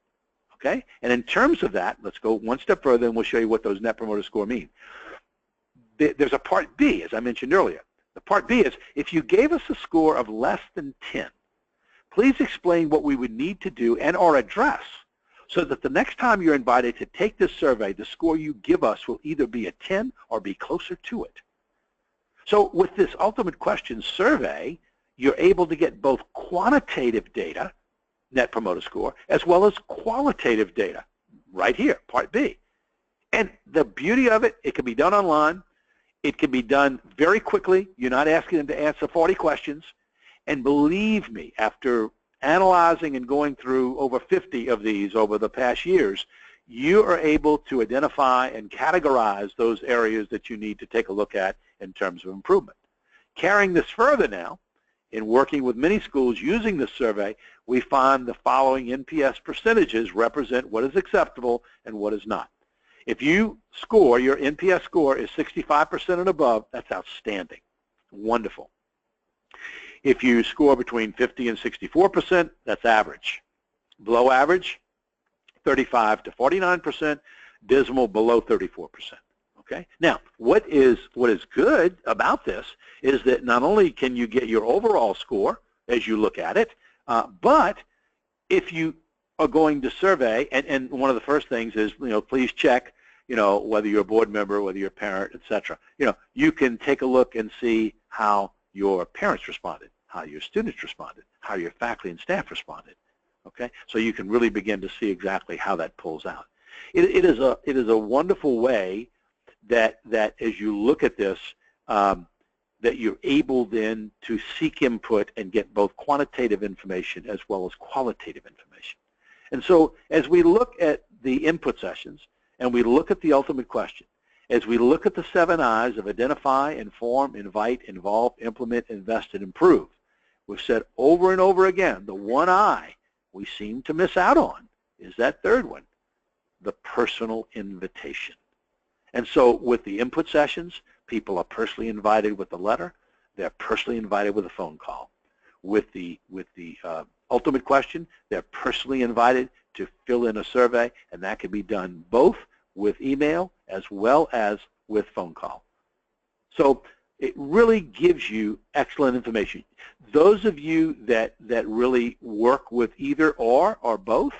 [SPEAKER 2] Okay? And in terms of that, let's go one step further, and we'll show you what those Net Promoter Score mean. There's a part B, as I mentioned earlier. The part B is, if you gave us a score of less than 10, please explain what we would need to do and or address so that the next time you're invited to take this survey, the score you give us will either be a 10 or be closer to it. So with this ultimate question survey, you're able to get both quantitative data, Net Promoter Score, as well as qualitative data, right here, Part B. And the beauty of it, it can be done online. It can be done very quickly. You're not asking them to answer 40 questions. And believe me, after analyzing and going through over 50 of these over the past years, you are able to identify and categorize those areas that you need to take a look at in terms of improvement. Carrying this further now, in working with many schools using this survey, we find the following NPS percentages represent what is acceptable and what is not. If you score, your NPS score is 65% and above, that's outstanding. Wonderful. If you score between 50 and 64%, that's average. Below average, 35 to 49%, dismal below 34%. Okay? Now, what is good about this is that not only can you get your overall score as you look at it, but if you are going to survey, and one of the first things is, please check, whether you're a board member, whether you're a parent, etc. You can take a look and see how your parents responded, how your students responded, how your faculty and staff responded. Okay, so you can really begin to see exactly how that pulls out. It is a wonderful way that as you look at this, that you're able then to seek input and get both quantitative information as well as qualitative information. And so as we look at the input sessions and we look at the ultimate question, as we look at the 7 I's of identify, inform, invite, involve, implement, invest, and improve, we've said over and over again, the one I we seem to miss out on is that third one, the personal invitation. And so with the input sessions, people are personally invited with a letter. They're personally invited with a phone call. With the ultimate question, they're personally invited to fill in a survey, and that can be done both with email as well as with phone call. So it really gives you excellent information. Those of you that really work with either or both,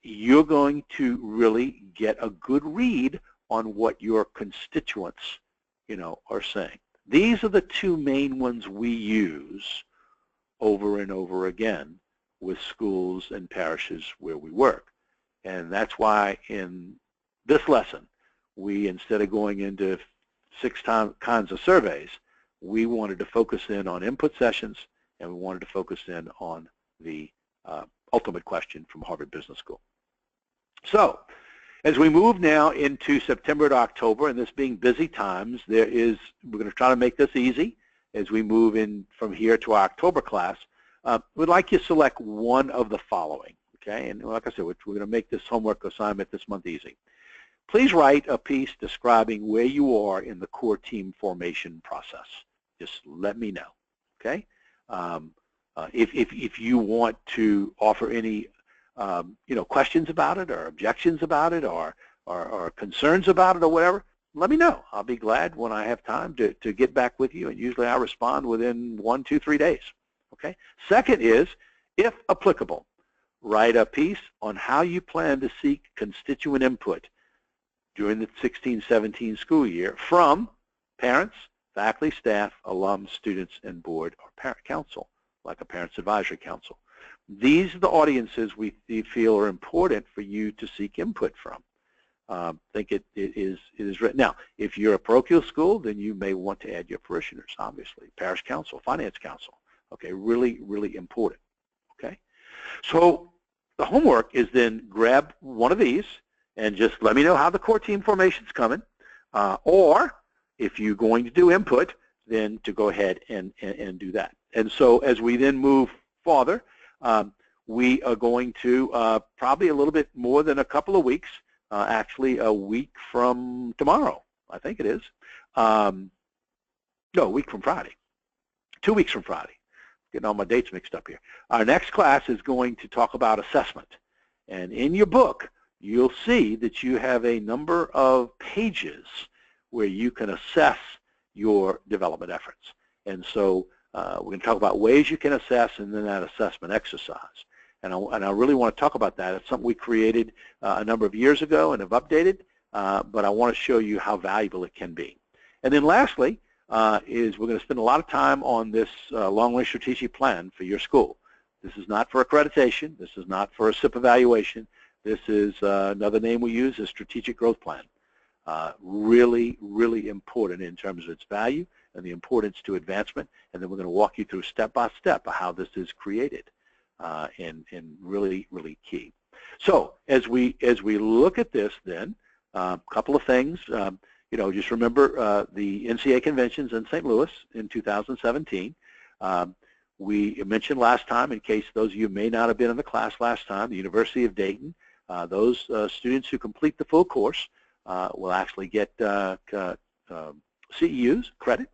[SPEAKER 2] you're going to really get a good read on what your constituents, are saying. These are the two main ones we use over and over again with schools and parishes where we work. And that's why in this lesson, we, instead of going into 6 kinds of surveys, we wanted to focus in on input sessions, and we wanted to focus in on the ultimate question from Harvard Business School. So as we move now into September to October, and this being busy times, we're going to try to make this easy as we move in from here to our October class. We'd like you to select one of the following, okay? And like I said, we're going to make this homework assignment this month easy. Please write a piece describing where you are in the core team formation process. Just let me know, okay? If you want to offer any questions about it or objections about it or concerns about it or whatever, let me know. I'll be glad when I have time to get back with you, and usually I respond within 1, 2, 3 days, okay? Second is, if applicable, write a piece on how you plan to seek constituent input during the 16-17 school year from parents, faculty, staff, alums, students, and board or parent council, like a Parents Advisory Council. These are the audiences we feel are important for you to seek input from. I think it is written. Now, if you're a parochial school, then you may want to add your parishioners, obviously. Parish council, finance council, okay, really, really important, okay? So the homework is then grab one of these and just let me know how the core team formation is coming, or if you're going to do input, then to go ahead and do that. And so as we then move farther, we are going to probably a little bit more than a couple of weeks, actually a week from tomorrow, I think it is. No, a week from Friday. 2 weeks from Friday. Getting all my dates mixed up here. Our next class is going to talk about assessment. And in your book, you'll see that you have a number of pages where you can assess your development efforts. And so we're going to talk about ways you can assess and then that assessment exercise. And I really want to talk about that. It's something we created a number of years ago and have updated, but I want to show you how valuable it can be. And then lastly is we're going to spend a lot of time on this long-range strategic plan for your school. This is not for accreditation. This is not for a SIP evaluation. This is another name we use is strategic growth plan. Really, really important in terms of its value and the importance to advancement. And then we're going to walk you through step by step of how this is created. And really, really key. So as we look at this, then a couple of things. Just remember the NCA conventions in St. Louis in 2017. We mentioned last time, in case those of you may not have been in the class last time, the University of Dayton. Those students who complete the full course will actually get CEUs credit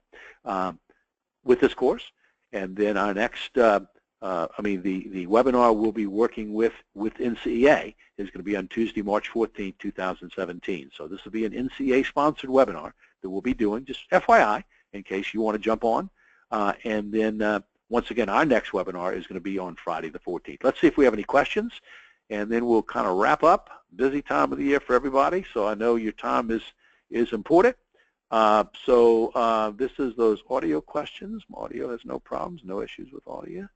[SPEAKER 2] with this course. And then our next the webinar we'll be working with NCEA is going to be on Tuesday, March 14th, 2017. So this will be an NCEA-sponsored webinar that we'll be doing, just FYI, in case you want to jump on. And then, once again, our next webinar is going to be on Friday the 14th. Let's see if we have any questions, and then we'll kind of wrap up. Busy time of the year for everybody, so I know your time is important. This is those audio questions. Audio has no problems, no issues with audio.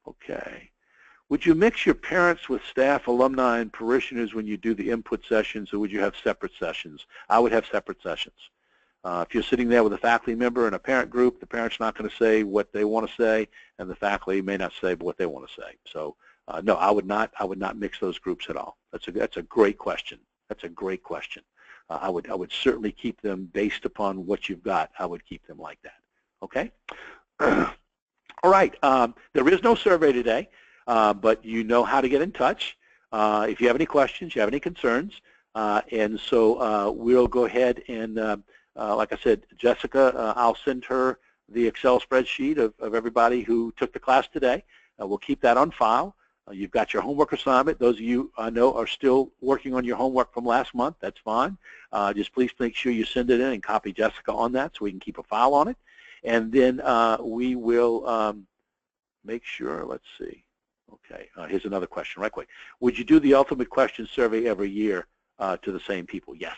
[SPEAKER 2] Okay. Would you mix your parents with staff, alumni, and parishioners when you do the input sessions, or would you have separate sessions? I would have separate sessions. If you're sitting there with a faculty member and a parent group, the parent's not going to say what they want to say, and the faculty may not say what they want to say. So, no, I would not mix those groups at all. That's a great question. That's a great question. I would certainly keep them based upon what you've got. I would keep them like that. Okay. All right. There is no survey today, but you know how to get in touch. If you have any questions, you have any concerns, And so we'll go ahead and, like I said, Jessica, I'll send her the Excel spreadsheet of everybody who took the class today. We'll keep that on file. You've got your homework assignment. Those of you I know are still working on your homework from last month. That's fine. Just please make sure you send it in and copy Jessica on that so we can keep a file on it. And then we will make sure, let's see. Okay, here's another question right quick. Would you do the ultimate question survey every year to the same people? Yes.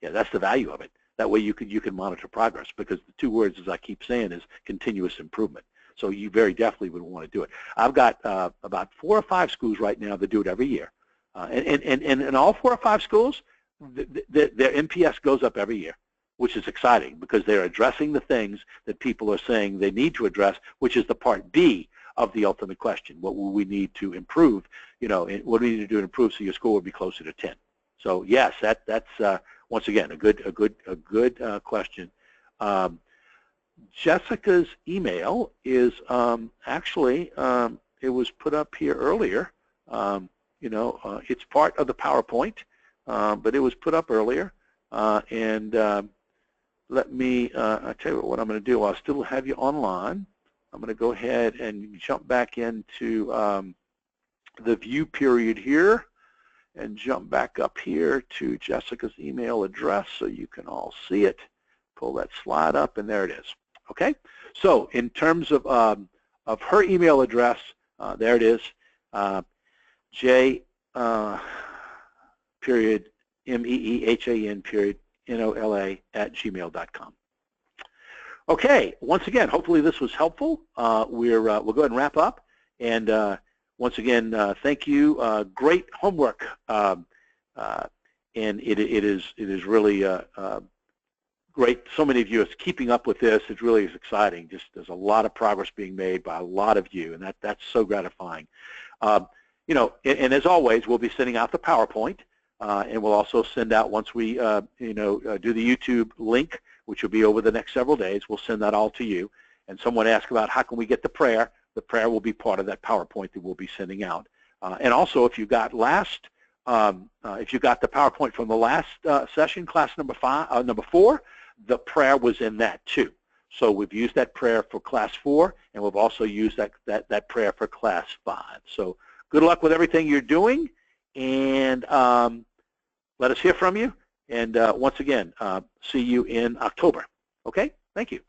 [SPEAKER 2] Yeah, that's the value of it. That way you can monitor progress, because the two words, as I keep saying, is continuous improvement. So you very definitely would want to do it. I've got about 4 or 5 schools right now that do it every year. And in all 4 or 5 schools, their NPS goes up every year, which is exciting because they're addressing the things that people are saying they need to address, which is the part B of the ultimate question. What will we need to improve? You know, what do we need to do to improve so your score will be closer to 10? So yes, that's once again a good question. Jessica's email is actually it was put up here earlier. You know, it's part of the PowerPoint, but it was put up earlier. And let me I tell you what I'm going to do. I'll still have you online. I'm going to go ahead and jump back into the view period here and jump back up here to Jessica's email address so you can all see it. Pull that slide up, and there it is. Okay, so in terms of her email address, there it is, J period MEEHAN period NOLA @gmail.com. Okay, once again, hopefully this was helpful. We'll go ahead and wrap up. And once again, thank you. Great homework, and it is really great. So many of you are keeping up with this. It really is exciting. Just there's a lot of progress being made by a lot of you, and that's so gratifying. You know, and as always, we'll be sending out the PowerPoint, and we'll also send out, once we you know, do the YouTube link, which will be over the next several days. We'll send that all to you. And someone asked about how can we get the prayer. The prayer will be part of that PowerPoint that we'll be sending out. And also, if you got if you got the PowerPoint from the last session, class number 4, the prayer was in that too. So we've used that prayer for class 4, and we've also used that prayer for class 5. So good luck with everything you're doing, and let us hear from you. And once again, see you in October. Okay? Thank you.